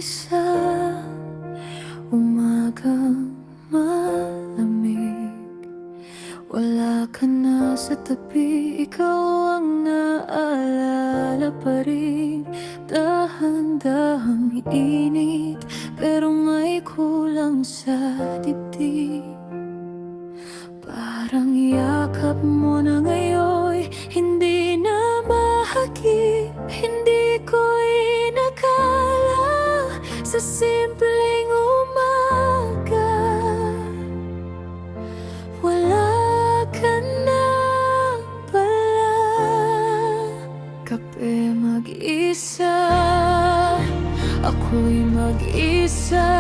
mag-isa, umagang malamig. Wala ka na sa tabi, ikaw ang naalala pa rin. Dahan-dahang init, pero may kulang sa dibdib. Parang yakap mo na ngayon, hindi na mahagip. Hindi ko inakala sa simpleng umaga wala ka na pala. Kape mag-isa, ako'y mag-isa.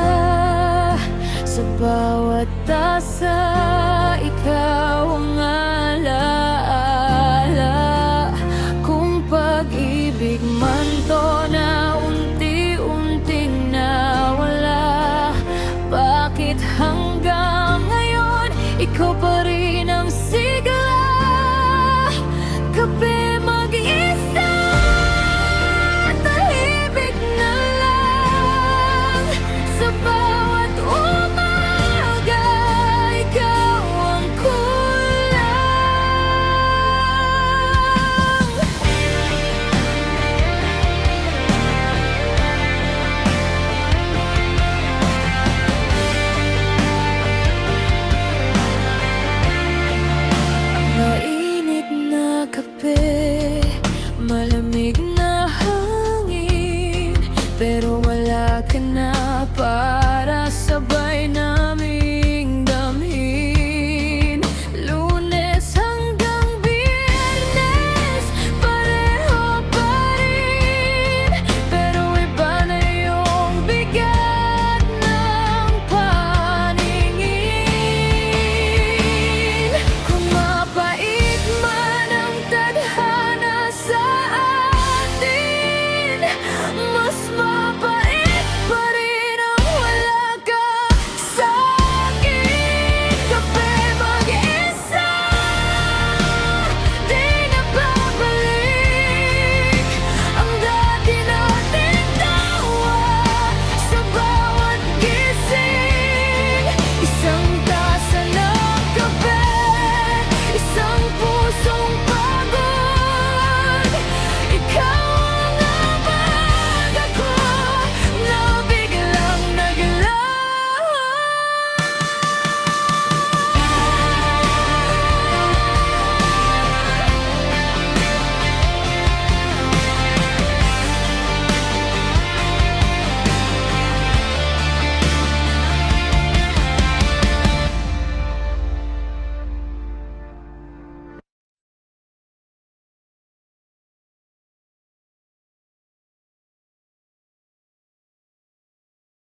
Sa bawat tasa, ikaw ang alaala. Kung pag-ibig man to na unti-unting nawala, bakit hanggang ngayon ikaw pa rin ang sigaw?